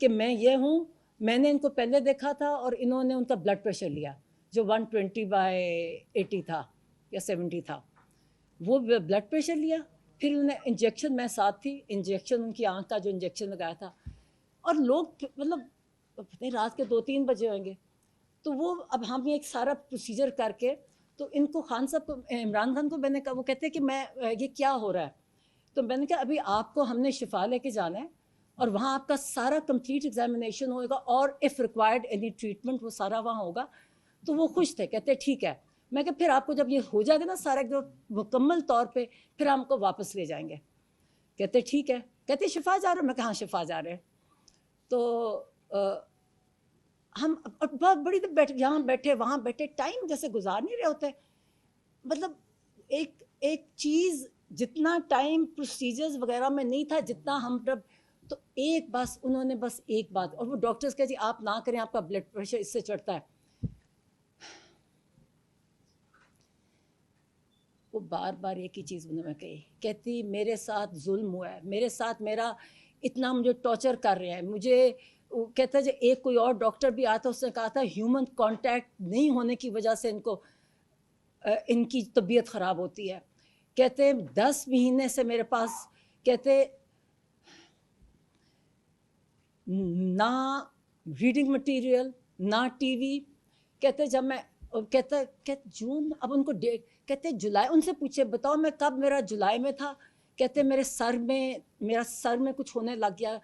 کہ میں یہ ہوں, میں نے ان کو پہلے دیکھا تھا اور انہوں نے ان کا بلڈ پریشر لیا جو 120/80 تھا یا 70 تھا، وہ بلڈ پریشر لیا، پھر انہوں نے انجیکشن، میں ساتھ تھی، انجیکشن ان کی آنکھ کا جو انجیکشن لگایا تھا، اور لوگ مطلب پتہ نہیں رات کے 2-3 بجے ہوئیں گے، تو وہ اب ہم ایک سارا پروسیجر کر کے، تو ان کو خان صاحب کو، عمران خان کو میں نے کہا، وہ کہتے ہیں کہ میں یہ کیا ہو رہا ہے، تو میں نے کہا ابھی آپ کو ہم نے شفا لے کے جانا ہے اور وہاں آپ کا سارا کمپلیٹ ایگزامینیشن ہوگا اور اف ریکوائرڈ اینی ٹریٹمنٹ وہ سارا وہاں ہوگا. تو وہ خوش تھے، کہتے ٹھیک ہے. میں کہ پھر آپ کو جب یہ ہو جائے گا نا سارا ایک دم مکمل طور پہ، پھر ہم کو واپس لے جائیں گے. کہتے ٹھیک ہے. کہتے شفا جا رہے ہیں؟ میں کہا ہاں شفا جا رہے ہیں. تو ہم بہت بڑی یہاں بیٹھے وہاں بیٹھے، ٹائم جیسے گزار نہیں رہے ہوتے. مطلب ایک چیز جتنا ٹائم پروسیجرز وغیرہ میں نہیں تھا جتنا ہم جب، تو ایک بس انہوں نے بس ایک بات، اور وہ ڈاکٹرز کہتے ہیں آپ نہ کریں، آپ کا بلڈ پریشر اس سے چڑھتا ہے. وہ بار بار ایک ہی چیز انہوں نے کہی، کہتی میرے ساتھ ظلم ہوا ہے، میرے ساتھ میرا اتنا مجھے ٹارچر کر رہے ہیں. مجھے کہتا ہے جو ایک کوئی اور ڈاکٹر بھی آتا، اس نے کہا تھا ہیومن کانٹیکٹ نہیں ہونے کی وجہ سے ان کی طبیعت خراب ہوتی ہے. کہتے 10 مہینے سے میرے پاس، کہتے نہ ریڈنگ مٹیریل نہ ٹی وی. کہتے جب میں کہتے جون، اب ان کو ڈیٹ، کہتے جولائی، ان سے پوچھے بتاؤ میں کب، میرا جولائی میں تھا. کہتے میرا سر میں کچھ ہونے لگ گیا.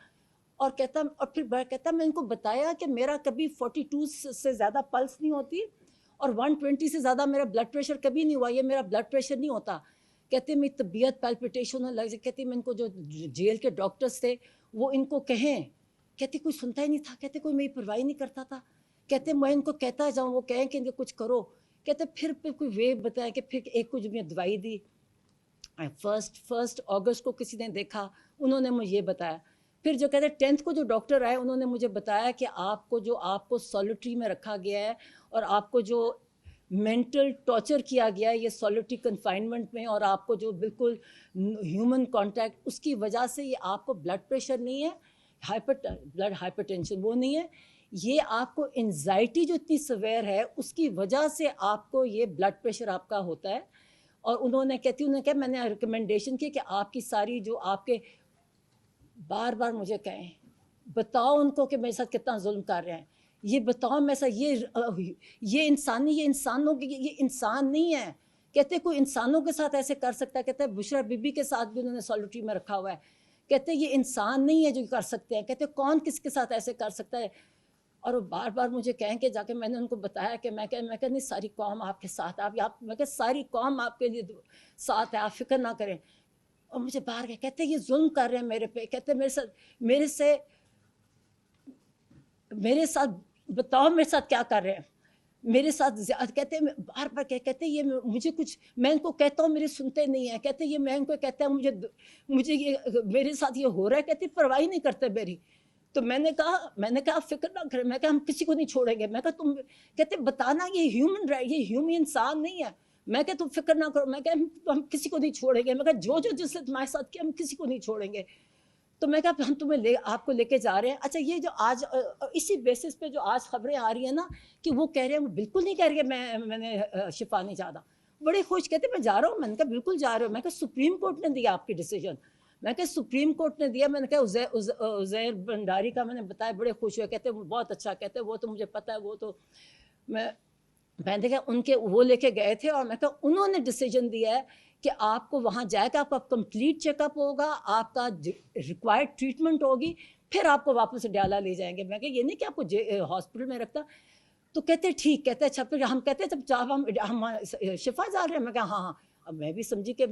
اور کہتا، اور پھر کہتا میں ان کو بتایا کہ میرا کبھی 42 سے زیادہ پلس نہیں ہوتی اور 120 سے زیادہ میرا بلڈ پریشر کبھی نہیں ہوا، یہ میرا بلڈ پریشر نہیں ہوتا. کہتے میری طبیعت پیلپیٹیشن ہونے لگ. کہتے میں ان کو جو جیل کے ڈاکٹرز تھے وہ ان کو کہیں، کہتے کوئی سنتا ہی نہیں تھا. کہتے کوئی میری پرواہ نہیں کرتا تھا. کہتے میں ان کو کہتا جاؤں، وہ کہیں کہ کچھ کرو. کہتے پھر کوئی وے بتایا کہ پھر ایک کچھ میں دوائی دی. 1 اگست کو کسی نے دیکھا، انہوں نے مجھے یہ بتایا. پھر جو کہتے 10th کو جو ڈاکٹر آئے انہوں نے مجھے بتایا کہ آپ کو سولیٹری میں رکھا گیا ہے اور آپ کو جو مینٹل ٹارچر کیا گیا ہے یہ سولیٹری کنفائنمنٹ میں، اور آپ کو جو بالکل ہیومن کانٹیکٹ، اس کی وجہ سے یہ آپ کو بلڈ پریشر نہیں ہے، بلڈ ہائپر ٹینشن وہ نہیں ہے، یہ آپ کو انزائٹی جو اتنی سویر ہے اس کی وجہ سے آپ کو یہ بلڈ پریشر آپ کا ہوتا ہے. اور انہوں نے کہا میں نے ریکمنڈیشن کی کہ آپ کی ساری جو آپ کے، بار بار مجھے کہیں بتاؤ ان کو کہ میرے ساتھ کتنا ظلم کر رہے ہیں، یہ بتاؤ میرے ساتھ یہ انسانی، یہ انسانوں کی، یہ انسان نہیں ہے. کہتے کوئی انسانوں کے ساتھ ایسے کر سکتا ہے. کہتے بشرا بی بی کے ساتھ بھی انہوں نے سولیٹری میں رکھا ہوا ہے. کہتے یہ انسان نہیں ہے جو کر سکتے ہیں. کہتے کون کس کے ساتھ ایسے کر سکتا ہے. اور وہ بار بار مجھے کہیں کہ جا کے میں نے ان کو بتایا کہ میں کہ نہیں ساری قوم آپ کے ساتھ، میں کہ ساری قوم آپ کے لیے ساتھ ہے، آپ فکر نہ کریں. اور مجھے باہر گئے، کہتے یہ ظلم کر رہے ہیں میرے پہ. کہتے میرے ساتھ بتاؤ میرے ساتھ کیا کر رہے ہیں میرے ساتھ. کہتے ہیں بار بار کہتے یہ مجھے کچھ، میں ان کو کہتا ہوں میرے سنتے نہیں ہیں. کہتے یہ میں ان کو کہتا ہوں مجھے یہ میرے ساتھ یہ ہو رہا ہے. کہتے پرواہ نہیں کرتے میری. تو میں نے کہا فکر نہ کریں. میں کہا ہم کسی کو نہیں چھوڑیں گے. میں کہا تم، کہتے بتانا یہ ہیومن رائٹ، یہ ہیومن انسان نہیں ہے. میں کہا تم فکر نہ کرو. میں کہا ہم کسی کو نہیں چھوڑیں گے. میں کہا جو جس نے تمہارے ساتھ کیا ہم کسی کو نہیں چھوڑیں گے. تو میں کہا ہم آپ کو لے کے جا رہے ہیں. اچھا یہ جو آج اسی بیسس پہ جو آج خبریں آ رہی ہیں نا کہ وہ کہہ رہے ہیں، وہ بالکل نہیں کہہ رہے کہ میں نے شفا نہیں چاہتا. بڑے خوش، کہتے میں جا رہا ہوں. میں نے کہا بالکل جا رہے ہو. میں کہا سپریم کورٹ نے دیا آپ کی ڈیسیجن. میں کہا سپریم کورٹ نے دیا. میں نے کہا عزیر بنڈاری کا میں نے بتایا، بڑے خوش ہوئے. کہتے بہت اچھا. کہتے وہ تو مجھے پتہ ہے، وہ تو میں نے کہا ان کے وہ لے کے گئے تھے. اور میں کہا انہوں نے ڈیسیجن دیا ہے کہ آپ کو وہاں جائے گا، آپ کا کمپلیٹ چیک اپ ہوگا، آپ کا ریکوائرڈ ٹریٹمنٹ ہوگی، پھر آپ کو واپس ڈیالہ لے جائیں گے. میں کہا یہ نہیں کہ آپ کو ہاسپٹل میں رکھتا. تو کہتے ٹھیک. کہتے اچھا پھر ہم کہتے جب ہم شفا جا رہے ہیں. میں کہا ہاں. اب میں بھی سمجھی کہ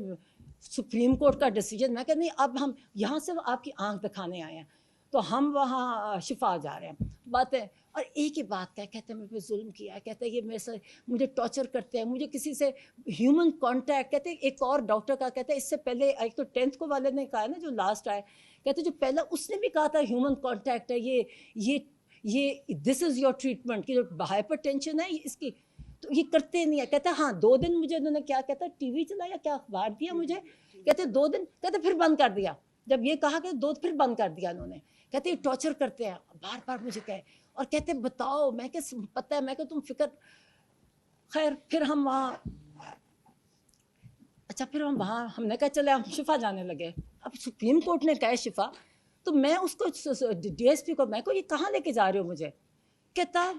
سپریم کورٹ کا ڈیسیجن. میں کہا نہیں، اب ہم یہاں سے آپ کی آنکھ دکھانے آئے ہیں، تو ہم وہاں شفا جا رہے ہیں. باتیں اور ایک ہی بات کہتے ہیں میرے پہ ظلم کیا ہے. کہتے ہیں یہ میرے سے مجھے ٹارچر کرتے ہیں، مجھے کسی سے ہیومن کانٹیکٹ. کہتے ہیں ایک اور ڈاکٹر کا، کہتے ہیں اس سے پہلے ایک تو 10th کو والے نے کہا نا جو لاسٹ آئے، کہتے جو پہلا اس نے بھی کہا تھا ہیومن کانٹیکٹ ہے، یہ دس از یور ٹریٹمنٹ، کہ جو ہائپر ٹینشن ہے اس کی، تو یہ کرتے نہیں ہے. کہتے ہاں 2 دن مجھے انہوں نے کیا کہتا ٹی وی چلایا، کیا اخبار دیا مجھے. کہتے 2 دن، کہتے پھر بند کر دیا. جب یہ کہا کہ 2 پھر بند کر دیا انہوں نے. کہتے یہ ٹارچر کرتے ہیں, بار بار مجھے کہے, اور کہتے بتاؤ. میں کہ پتہ ہے, میں کہ تم فکر. خیر پھر ہم وہاں, اچھا پھر ہم وہاں, ہم نے کہا چلے ہم شفا جانے لگے. اب سپریم کورٹ نے کہا ہے شفا, تو میں اس کو ڈی ایس پی کو, میں کو یہ کہاں لے کے جا رہے ہو مجھے؟ کہتا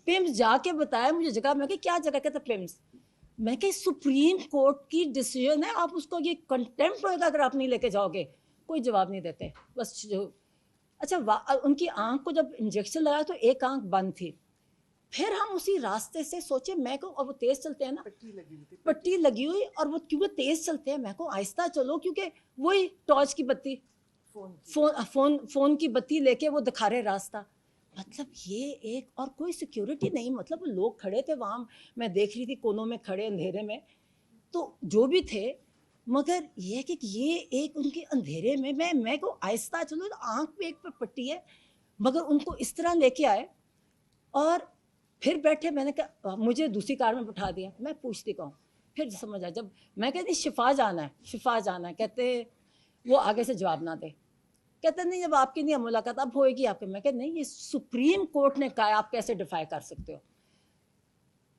پیمز جا کے بتایا مجھے جگہ. میں کہ کیا جگہ؟ کہتا پیمز. میں کہ سپریم کورٹ کی ڈیسیژن ہے, آپ اس کو یہ کنٹمپٹ ہوگا اگر آپ نہیں لے کے جاؤ گے. کوئی جواب نہیں دیتے بس. اچھا ان کی آنکھ کو جب انجیکشن لگایا تو ایک آنکھ بند تھی. پھر ہم اسی راستے سے سوچے, میں کو, اور وہ تیز چلتے ہیں نا, پٹی لگی ہوئی, اور وہ کیونکہ تیز چلتے ہیں, میں کو آہستہ چلو, کیونکہ وہی ٹارچ کی بتی, فون کی بتی لے کے وہ دکھا رہے راستہ. مطلب یہ ایک, اور کوئی سیکیورٹی نہیں, مطلب لوگ کھڑے تھے وہاں, میں دیکھ رہی تھی کونوں میں کھڑے اندھیرے میں, تو جو بھی تھے. مگر یہ کہ یہ ایک ان کے اندھیرے میں کو آہستہ چلو, آنکھ پہ ایک پہ پٹی ہے, مگر ان کو اس طرح لے کے آئے اور پھر بیٹھے. میں نے کہا مجھے دوسری کار میں بٹھا دیا. میں پوچھتی کہوں, پھر سمجھ آیا جب میں کہتی شفا جانا ہے, شفا جانا ہے. کہتے وہ آگے سے جواب نہ دے. کہتے نہیں جب آپ کی نہیں ملاقات اب ہوئے گی آپ کے. میں کہ نہیں, یہ سپریم کورٹ نے کہا, آپ کیسے ڈیفائی کر سکتے ہو؟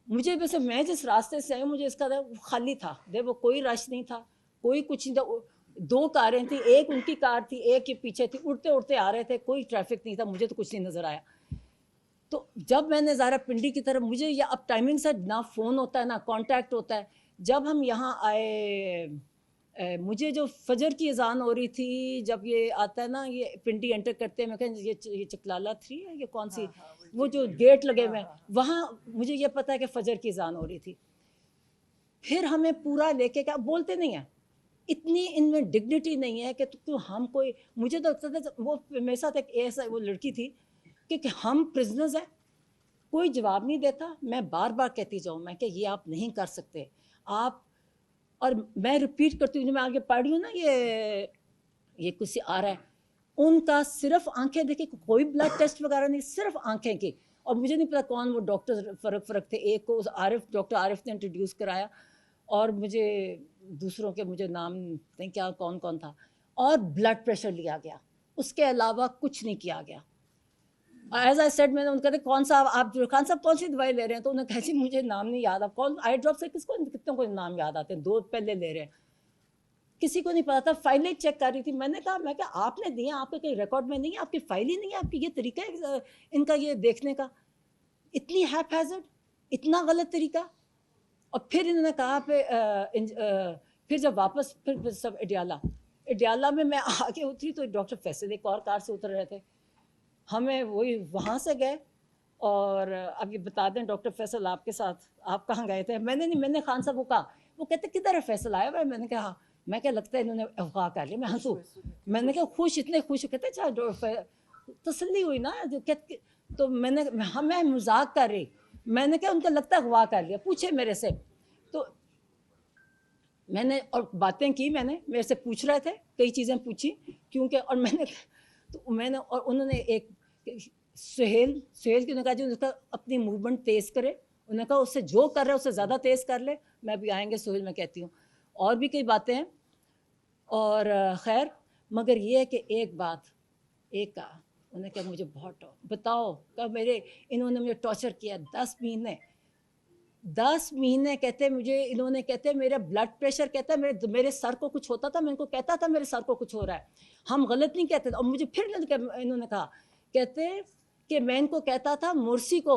مجھے ویسے, میں جس راستے سے آئی ہوں, مجھے اس کا خالی تھا, وہ کوئی رش نہیں تھا, کوئی کچھ نہیں تھا. 2 کاریں تھیں, ایک ان کی کار تھی, ایک کے پیچھے تھی, اڑتے اڑتے آ رہے تھے, کوئی ٹریفک نہیں تھا. مجھے تو کچھ نہیں نظر آیا. تو جب میں نے ظاہرہ پنڈی کی طرف, مجھے یہ اب ٹائمنگ سے نہ فون ہوتا ہے نہ کانٹیکٹ ہوتا ہے. جب ہم یہاں آئے, مجھے جو فجر کی اذان ہو رہی تھی, جب یہ آتا ہے نا, یہ پنڈی انٹر کرتے ہیں, میں کہیں یہ چکلالہ 3 ہے, یہ کون سی, وہ جو گیٹ لگے ہوئے ہیں وہاں, مجھے یہ پتہ ہے کہ فجر کی اذان ہو رہی تھی. پھر ہمیں پورا لے کے, کیا بولتے نہیں ہیں, اتنی ان میں ڈگنیٹی نہیں ہے کہ ہم کوئی, مجھے تو لگتا تھا وہ میرے ساتھ ایک ایسا وہ لڑکی تھی کہ ہم پرزنرز ہیں, کوئی جواب نہیں دیتا. میں بار بار کہتی جاؤں, میں کہ یہ آپ نہیں کر سکتے آپ. اور میں ریپیٹ کرتی ہوں, جو میں آگے پڑھ رہی ہوں نا, یہ کچھ آ رہا ہے, ان کا صرف آنکھیں دیکھیں, کوئی بلڈ ٹیسٹ وغیرہ نہیں, صرف آنکھیں کی. اور مجھے نہیں پتا کون وہ ڈاکٹر فرق تھے. ایک کو ڈاکٹر عارف نے انٹروڈیوس کرایا, اور مجھے دوسروں کے مجھے نام نہیں کیا کون تھا. اور بلڈ پریشر لیا گیا, اس کے علاوہ کچھ نہیں کیا گیا. ایز آئی سیڈ, میں نے ان کا کون سا آپ خان صاحب کون سی دوائی لے رہے ہیں؟ تو انہوں نے کہا جی مجھے نام نہیں یاد. آپ کون آئی ڈراپ سے کس کو, کتنے کو نام یاد آتے ہیں, 2 پہلے لے رہے ہیں, کسی کو نہیں پتا تھا. فائلیں چیک کر رہی تھی, میں نے کہا آپ نے دیے, آپ کے کہیں ریکارڈ میں نہیں ہے, آپ کی فائل ہی نہیں ہے, آپ کی یہ طریقہ ہے ان کا یہ دیکھنے کا, اتنی ہیپ ہیزرڈ, اتنا غلط طریقہ. اور پھر انہوں نے کہا پھر جب واپس پھر سب اڈیالہ میں آگے اتری, تو ڈاکٹر فیصل ایک اور کار سے اتر رہے تھے. ہمیں وہی وہاں سے گئے, اور اب یہ بتا دیں ڈاکٹر فیصل آپ کے ساتھ, آپ کہاں گئے تھے؟ میں نے خان صاحب کو کہا. وہ کہتے کدھر ہے فیصل آیا ہوا ہے؟ میں نے کہا میں کیا لگتا ہے انہوں نے اغوا کر لیا. میں ہنسوں, میں نے کہا خوش, اتنے خوش. کہتے اچھا تسلی ہوئی نا. تو میں مذاق کر رہی, میں نے کہا ان کا لگتا ہے اغوا کر لیا, پوچھے میرے سے. تو میں نے اور باتیں کی, میں نے میرے سے پوچھ رہے تھے, کئی چیزیں پوچھی کیونکہ, اور میں نے اور انہوں نے ایک سہیل کی نے کہا جی اس کا اپنی موومنٹ تیز کرے. انہوں نے کہا اس سے جو کر رہے اس سے زیادہ تیز کر لے. میں بھی آئیں گے سہیل, میں کہتی ہوں, اور بھی کئی باتیں ہیں. اور خیر, مگر یہ ہے کہ ایک بات کہا, انہوں نے کہا مجھے بہت بتاؤ, انہوں نے مجھے ٹارچر کیا 10 مہینے. کہتے مجھے انہوں نے, کہتے میرا بلڈ پریشر, کہتا ہے میرے سر کو کچھ ہوتا تھا, میں ان کو کہتا تھا میرے سر کو کچھ ہو رہا ہے, ہم غلط نہیں کہتے. اور مجھے پھر انہوں نے کہا, کہتے کہ میں ان کو کہتا تھا مرسی کو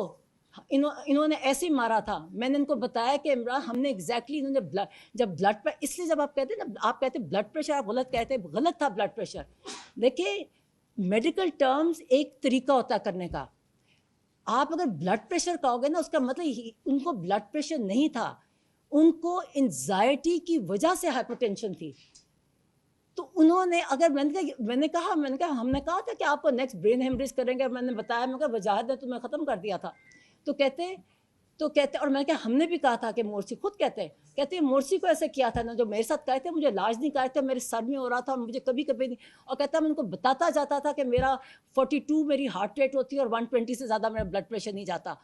انہوں نے ایسے ہی مارا تھا. میں نے ان کو بتایا کہ عمران ہم نے ایگزیکٹلی, انہوں نے جب بلڈ, اس لیے جب آپ کہتے ہیں نا, آپ کہتے بلڈ پریشر, آپ غلط کہتے, غلط تھا بلڈ پریشر. دیکھیں میڈیکل ٹرمز ایک طریقہ ہوتا کرنے کا. آپ اگر بلڈ پریشر کہو گے نا, اس کا مطلب ان کو بلڈ پریشر نہیں تھا, ان کو انزائٹی کی وجہ سے ہائپر ٹینشن تھی. تو انہوں نے, اگر میں نے کہا ہم نے کہا تھا کہ آپ کو نیکسٹ برین ہیمریج کریں گے, میں نے بتایا, میں کہا وجاہت نے تمہیں ختم کر دیا تھا. تو کہتے اور میں کہا ہم نے بھی کہا تھا کہ مورسی, خود کہتے مورسی کو ایسے کیا تھا نا, جو میرے ساتھ کہتے مجھے علاج نہیں کرتے, میرے سر میں ہو رہا تھا, مجھے کبھی نہیں. اور کہتا میں ان کو بتاتا جاتا تھا کہ میرا 42 میری ہارٹ ریٹ ہوتی ہے, اور 120 سے زیادہ میرا بلڈ پریشر نہیں جاتا.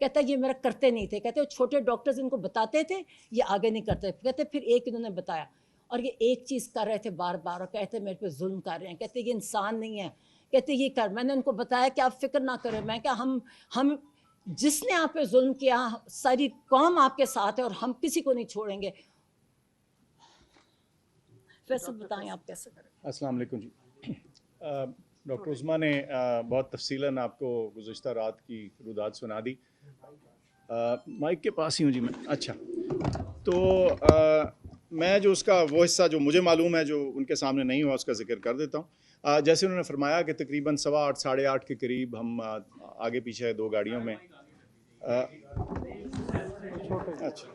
کہتا یہ میرا کرتے نہیں تھے. کہتے چھوٹے ڈاکٹرز ان کو بتاتے تھے, یہ آگے نہیں کرتے. کہتے پھر ایک انہوں نے بتایا, اور یہ ایک چیز کر رہے تھے بار بار, اور کہتے میرے پہ ظلم کر رہے ہیں. کہتے یہ انسان نہیں ہے, کہتے یہ کر. میں نے ان کو بتایا کہ آپ فکر نہ کریں, میں کہ ہم جس نے آپ پہ ظلم کیا ساری قوم آپ کے ساتھ ہے اور ہم کسی کو نہیں چھوڑیں گے. فیصل بتائیں آپ کیسے کریں. السلام علیکم جی. ڈاکٹر عظمیٰ نے بہت تفصیلاً آپ کو گزشتہ رات کی رودات سنا دی. مائک کے پاس ہی ہوں جی میں. اچھا, تو میں جو اس کا وہ حصہ جو مجھے معلوم ہے جو ان کے سامنے نہیں ہوا اس کا ذکر کر دیتا ہوں. جیسے انہوں نے فرمایا کہ تقریباً 8:15 ساڑھے 8 کے قریب ہم آگے پیچھے 2 گاڑیوں میں اچھا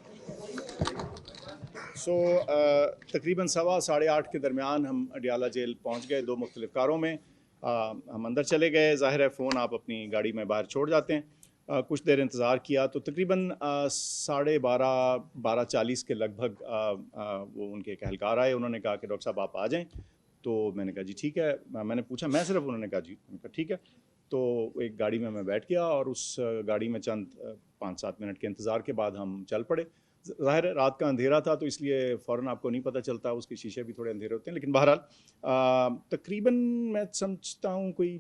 تقریباً 8:15 کے درمیان ہم اڈیالہ جیل پہنچ گئے 2 مختلف کاروں میں. ہم اندر چلے گئے. ظاہر ہے فون آپ اپنی گاڑی میں باہر چھوڑ جاتے ہیں. کچھ دیر انتظار کیا تو تقریباً 12:40 کے لگ بھگ وہ ان کے ایک اہلکار آئے. انہوں نے کہا کہ ڈاکٹر صاحب آپ آ جائیں. تو میں نے کہا جی ٹھیک ہے. میں نے پوچھا میں صرف, انہوں نے کہا جی. میں نے کہا ٹھیک ہے. تو ایک گاڑی میں بیٹھ گیا اور اس گاڑی میں چند 5-7 منٹ کے انتظار کے بعد ہم چل پڑے. ظاہر ہے رات کا اندھیرا تھا تو اس لیے فوراً آپ کو نہیں پتہ چلتا, اس کے شیشے بھی تھوڑے اندھیرے ہوتے ہیں. لیکن بہرحال تقریباً میں سمجھتا ہوں کوئی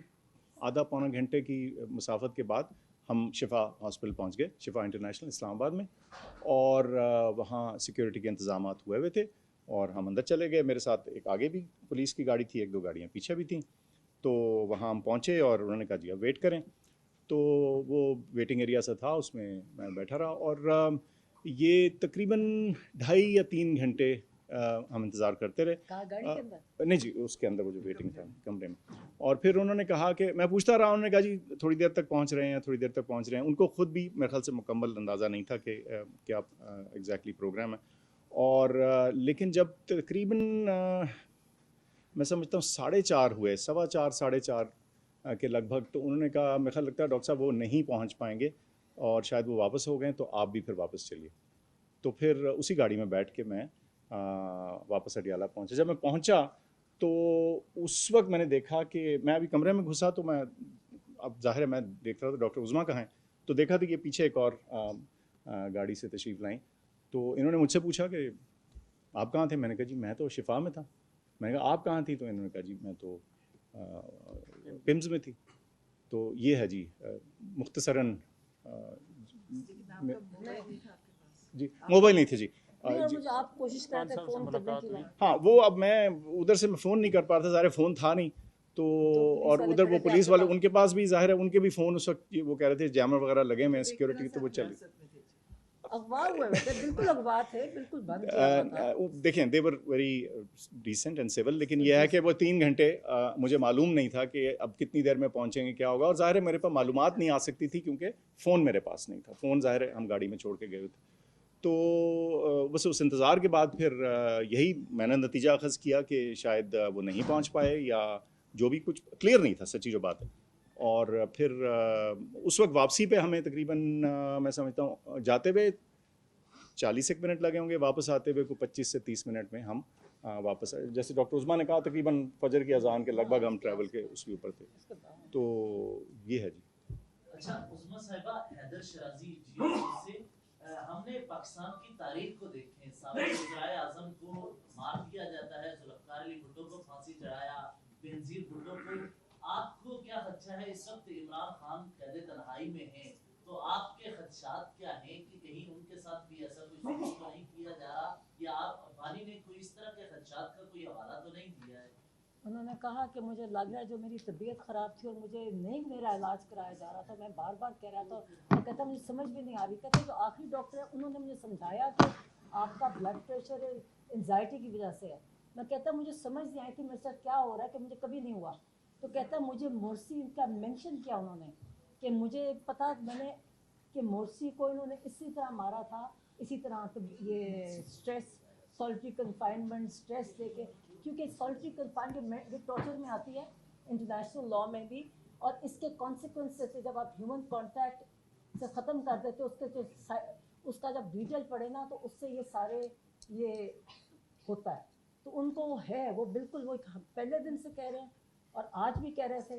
آدھا پونا گھنٹے کی مسافت کے بعد ہم شفا ہاسپٹل پہنچ گئے, شفا انٹرنیشنل اسلام آباد میں. اور وہاں سیکیورٹی کے انتظامات ہوئے تھے اور ہم اندر چلے گئے. میرے ساتھ ایک آگے بھی پولیس کی گاڑی تھی, 1-2 گاڑیاں پیچھے بھی تھیں. تو وہاں ہم پہنچے اور انہوں نے کہا جی اب ویٹ کریں. تو وہ ویٹنگ ایریا سے تھا, اس میں میں بیٹھا رہا اور یہ تقریباً 2.5 یا 3 گھنٹے ہم انتظار کرتے رہے. گاڑی کے اندر نہیں جی, اس کے اندر وہ جو ویٹنگ تھا کمرے میں. اور پھر انہوں نے کہا کہ میں پوچھتا رہا, انہوں نے کہا جی تھوڑی دیر تک پہنچ رہے ہیں, تھوڑی دیر تک پہنچ رہے ہیں. ان کو خود بھی میرے خیال سے مکمل اندازہ نہیں تھا کہ کیا ایگزیکٹلی پروگرام ہے. اور لیکن جب تقریباً میں سمجھتا ہوں 4:30 ہوئے, 4:15 4:30 کے لگ بھگ, تو انہوں نے کہا میرے خیال لگتا ہے ڈاکٹر صاحب وہ نہیں پہنچ پائیں گے اور شاید وہ واپس ہو گئے, تو آپ بھی پھر واپس چلیے. تو پھر اسی گاڑی میں بیٹھ کے میں واپس اڈیالہ پہنچا. جب میں پہنچا تو اس وقت میں نے دیکھا کہ میں ابھی کمرے میں گھسا, تو میں اب ظاہر ہے میں دیکھ رہا تھا ڈاکٹر عظمیٰ کہاں ہیں. تو دیکھا تھا کہ پیچھے ایک اور گاڑی سے تشریف لائیں. تو انہوں نے مجھ سے پوچھا کہ آپ کہاں تھے. میں نے کہا جی میں تو شفا میں تھا. میں نے کہا آپ کہاں تھی. تو انہوں نے کہا جی میں تو پمز میں تھی. تو یہ ہے جی مختصراً. جی موبائل نہیں تھے جی. آپ کوشش کر رہے تھے فون کرنے کی. ہاں وہ اب میں ادھر سے میں فون نہیں کر پا رہا تھا, ظاہر فون تھا نہیں. تو اور ادھر وہ پولیس والے ان کے پاس بھی ظاہر ہے ان کے بھی فون اس وقت وہ کہہ رہے تھے جیمر وغیرہ لگے میں سیکورٹی, تو وہ چلے. اغوا ہوئے تھے, بالکل اغوا تھے, بالکل بند کیا ہوا تھا. دیکھیں they were very decent and civil, لیکن یہ ہے کہ وہ 3 گھنٹے مجھے معلوم نہیں تھا کہ اب کتنی دیر میں پہنچیں گے, کیا ہوگا. اور ظاہر ہے میرے پاس معلومات نہیں آ سکتی تھی کیونکہ فون میرے پاس نہیں تھا. فون ظاہر ہے ہم گاڑی میں چھوڑ کے گئے ہوئے تھے. تو بس اس انتظار کے بعد پھر یہی میں نے نتیجہ اخذ کیا کہ شاید وہ نہیں پہنچ پائے یا جو بھی کچھ کلیئر نہیں تھا سچی جو بات ہے. اور پھر اس وقت واپسی پہ ہمیں تقریباً میں سمجھتا ہوں جاتے ہوئے 40 منٹ لگے ہوں گے, واپس آتے ہوئے کوئی 25 سے 30 منٹ میں ہم واپس آئے. جیسے ڈاکٹر عظمیٰ نے کہا تقریباً فجر کی اذان کے لگ بھگ ہم ٹریول کے اس کے اوپر تھے. تو یہ ہے جی. اچھا عظمیٰ صاحبہ, حیدر شرازی سے ہم نے پاکستان کی تاریخ کو دیکھیں, سابق وزرائے اعظم کو مار دیا جاتا ہے, ذوالفقار علی بھٹو کو پھانسی چڑھایا, بینظیر بھٹو کو. آپ کو کیا خدشہ ہے اس وقت عمران خان قید تنہائی میں ہیں, تو آپ کے خدشات کیا ہیں کہ کہیں ان کے ساتھ بھی ایسا کوئی سلوک تو نہیں کیا جا رہا, یا آپ افغانی نے کوئی اس طرح کے خدشات کا کوئی حوالہ تو نہیں دیا ہے؟ انہوں نے کہا کہ مجھے لگ رہا ہے جو میری طبیعت خراب تھی اور مجھے نہیں میرا علاج کرایا جا رہا تھا, میں بار بار کہہ رہا تھا, وہ کہتا مجھے سمجھ بھی نہیں آ رہی. کہتے جو آخری ڈاکٹر ہے انہوں نے مجھے سمجھایا کہ آپ کا بلڈ پریشر انزائٹی کی وجہ سے ہے. میں کہتا مجھے سمجھ نہیں آئی تھی میرے ساتھ کیا ہو رہا ہے کہ مجھے کبھی نہیں ہوا. تو کہتا مجھے مورسی کا مینشن کیا انہوں نے کہ مجھے پتا میں نے کہ مورسی کو انہوں نے اسی طرح مارا تھا, اسی طرح یہ stress solitary confinement stress they کے, کیونکہ سالٹری کنفائنمنٹ جو ٹارچر میں آتی ہے انٹرنیشنل لاء میں بھی, اور اس کے کانسیکوینسز جب آپ ہیومن کانٹیکٹ سے ختم کر دیتے اس کے جو اس کا جب ڈیٹیل پڑھے نا تو اس سے یہ سارے یہ ہوتا ہے. تو ان کو ہے وہ بالکل وہ پہلے دن سے کہہ رہے ہیں اور آج بھی کہہ رہے تھے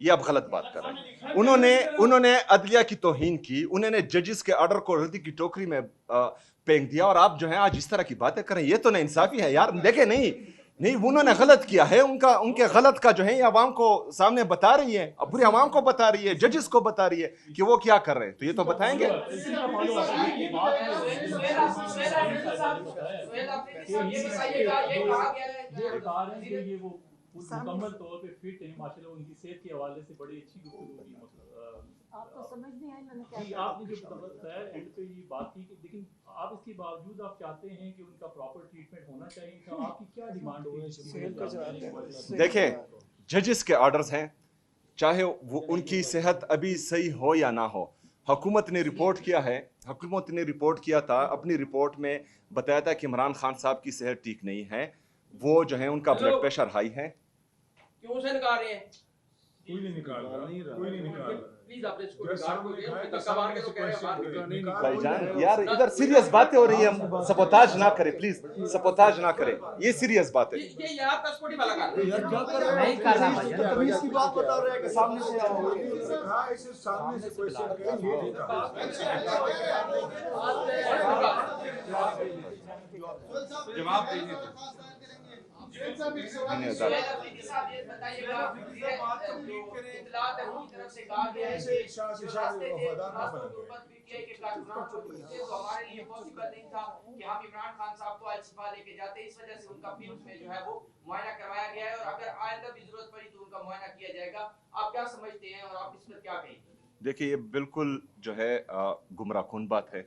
یہ آپ غلط بات کر رہے ہیں. انہوں نے عدلیہ کی توہین کی, انہوں نے ججز کے آرڈر کو ردی کی ٹوکری میں پھینک دیا, اور آپ جو ہیں آج اس طرح کی باتیں کریں, یہ تو نا انصافی ہے یار. دیکھیں نہیں انہوں نے غلط کیا ہے, ان کے غلط کا جو ہے یہ عوام کو سامنے بتا رہی ہے, اب پوری عوام کو بتا رہی ہے, ججز کو بتا رہی ہے کہ وہ کیا کر رہے ہیں, تو یہ تو بتائیں گے. مکمل طور پہ فٹ ہیں ماشاءاللہ, ان کی صحت کے حوالے سے بڑی اچھی گفتگو کی. آپ کو سمجھ نہیں آئی میں نے جی, کیا آپ نے جو بتایا اینڈ پہ یہ بات کی, لیکن آپ اس کے باوجود آپ چاہتے ہیں کہ ان کا پراپر ٹریٹمنٹ ہونا چاہیے تھا, آپ کی کیا ڈیمانڈ ہوئی؟ دیکھیں ججز کے آرڈرز ہیں, چاہے وہ ان کی صحت ابھی صحیح ہو یا نہ ہو. حکومت نے رپورٹ کیا ہے, حکومت نے رپورٹ کیا تھا, اپنی رپورٹ میں بتایا تھا کہ عمران خان صاحب کی صحت ٹھیک نہیں ہے, وہ جو ہے ان کا بلڈ پریشر ہائی ہے. کیوں سے نکال رہے ہیں؟ کوئی نہیں نکال رہا. پلیز آپ اس کو ریکارڈ کو دیں, دھکا مار کے تو کہہ رہے ہیں بھائی جان یار ادھر سیریس باتیں ہو رہی ہیں, سپوتاج نہ کرے پلیز, سپوتاج نہ کرے, یہ سیریس بات ہے. یہ یار پاسپورٹ ہی والا کر نہیں کر رہا بھائی جان, تم اس کی بات بتا رہے ہیں کہ سامنے سے آؤ. اسے سامنے سے کوشچن کریں, جواب دیجیے. دیکھیے یہ بالکل جو ہے گمراہ کن بات ہے.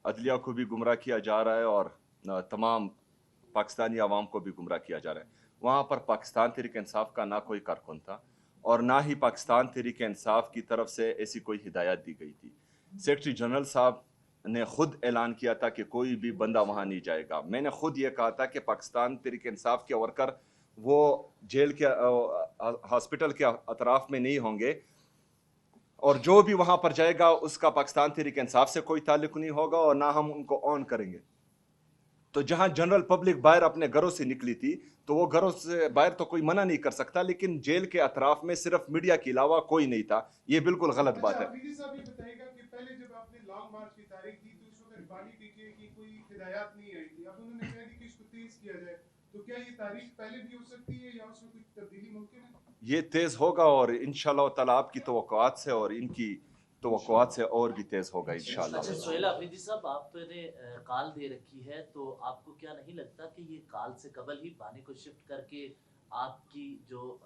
عدلیہ کو بھی گمراہ کیا جا رہا ہے اور تمام پاکستانی عوام کو بھی گمراہ کیا جا رہا ہے. وہاں پر پاکستان تحریک انصاف کا نہ کوئی کارکن تھا اور نہ ہی پاکستان تحریک انصاف کی طرف سے ایسی کوئی ہدایت دی گئی تھی. سیکرٹری جنرل صاحب نے خود اعلان کیا تھا کہ کوئی بھی بندہ وہاں نہیں جائے گا. میں نے خود یہ کہا تھا کہ پاکستان تحریک انصاف کے ورکر وہ جیل کے ہاسپٹل کے اطراف میں نہیں ہوں گے, اور جو بھی وہاں پر جائے گا اس کا پاکستان تحریک انصاف سے کوئی تعلق نہیں ہوگا اور نہ ہم ان کو آن کریں گے. تو جہاں جنرل پبلک باہر اپنے گھروں سے نکلی تھی تو وہ گھروں سے باہر تو کوئی منع نہیں کر سکتا, لیکن جیل کے اطراف میں صرف میڈیا کے علاوہ کوئی نہیں تھا. یہ بالکل غلط بات ہے. صاحب یہ بتائیے گا کہ پہلے جب آپ نے لانگ مارچ کی تاریخ دی تو اس وقت ربانی پی کے کی کوئی ہدایات نہیں آئی تھی, اب انہوں نے کہا کہ اس کو تیز کیا جائے, تو کیا یہ تاریخ پہلے بھی ہو سکتی ہے یا اس میں کوئی تبدیلی ممکن ہے؟ یہ تیز ہوگا اور انشاءاللہ تعالیٰ آپ کی توقعات سے اور ان کی توقعات سے اور بھی تیز ہوگا انشاءاللہ. اچھا سہیل آفریدی صاحب, آپ نے کال دے رکھی ہے, تو آپ کو کیا نہیں لگتا کہ یہ کال سے قبل ہی بانی کو شفٹ کر کے آپ کی جو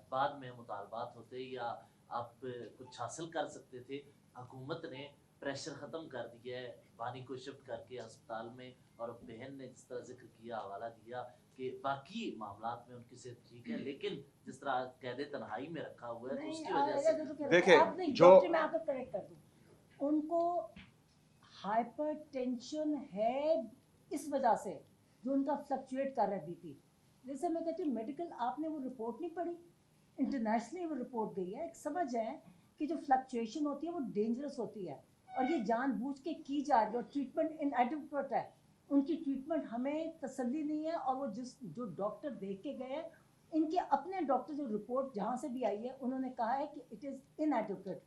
بعد میں مطالبات ہوتے یا آپ کچھ حاصل کر سکتے تھے, حکومت نے پریشر ختم کر دیا ہے بانی کو شفٹ کر کے ہسپتال میں, اور بہن نے جس طرح ذکر کیا, حوالہ دیا کہ باقی معاملات میں ان کی صحت ٹھیک ہے, لیکن جس طرح قید تنہائی میں رکھا ہوا ہے تو اس کی وجہ سے دیکھیں جو میں آپ کو کریکٹ کر دوں, ان کو ہائپر ٹینشن ہے اس وجہ سے جو ان کا فلکچویٹ کر رہا ہے بی پی. جیسے میں کہتی ہوں میڈیکل, آپ نے وہ رپورٹ نہیں پڑھی, انٹرنیشنلی وہ رپورٹ گئی ہے. ایک سمجھ ہے کہ جو فلکچویشن ہوتی ہے وہ ڈینجرس ہوتی ہے اور یہ جان بوجھ کے کی جا رہی ہے, اور ٹریٹمنٹ ان ایڈیکویٹ ہے. ان کی ٹریٹمنٹ ہمیں تسلی نہیں ہے, اور وہ جو ڈاکٹر دیکھ کے گئے, ان کے اپنے ڈاکٹر جو رپورٹ جہاں سے بھی آئی ہے انہوں نے کہا ہے کہ اٹ از ان ایڈیکویٹ.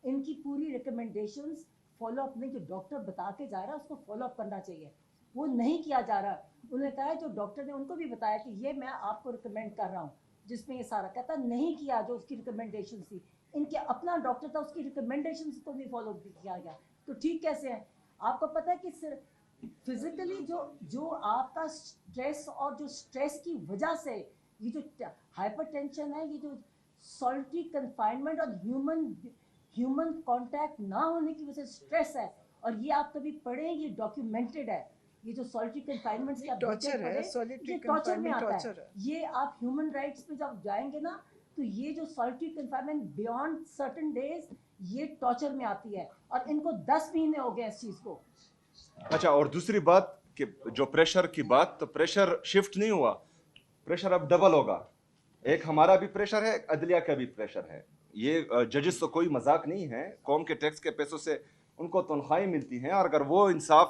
ان کی پوری ریکمنڈیشنز فالو اپ نہیں, جو ڈاکٹر بتا کے جا رہا ہے اس کو فالو اپ کرنا چاہیے, وہ نہیں کیا جا رہا. انہوں نے کہا ہے جو ڈاکٹر نے ان کو بھی بتایا کہ یہ میں آپ کو ریکمینڈ کر رہا ہوں, جس میں یہ سارا کہتا نہیں کیا جو اس کی ریکمنڈیشن تھی. ان کے اپنا ڈاکٹر تھا, اس کی ریکمنڈیشن کو نہیں فالو کیا گیا, تو ٹھیک کیسے ہے؟ آپ کو پتہ ہے کہ فزیکلی جو آپ کا اسٹریس اور جو اسٹریس کی وجہ سے یہ جو ہائپر ٹینشن ہے, یہ جو سالٹری کنفائنمنٹ اور ہیومن کانٹیکٹ نہ ہونے کی وجہ سے اسٹریس ہے, اور یہ آپ کبھی پڑھیں, یہ ڈاکیومنٹڈ ہے. یہ جو سالٹری کنفائنمنٹ کا ٹارچر ہے, یہ ٹارچر میں آتا ہے. یہ آپ ہیومن رائٹس پہ جب جائیں گے نا تو یہ جو solitary confinement beyond certain days یہ ٹارچر میں آتی ہے, اور ان کو 10 مہینے ہو گئے اس چیز کو. اچھا, اور دوسری بات کہ جو پریشر کی بات, تو پریشر شفٹ نہیں ہوا, پریشر اب ڈبل ہوگا. ایک ہمارا بھی پریشر ہے, عدلیہ کا بھی پریشر ہے. یہ ججز تو کوئی مذاق نہیں ہے, قوم کے ٹیکس کے پیسوں سے ان کو تنخواہیں ملتی ہیں, اور اگر وہ انصاف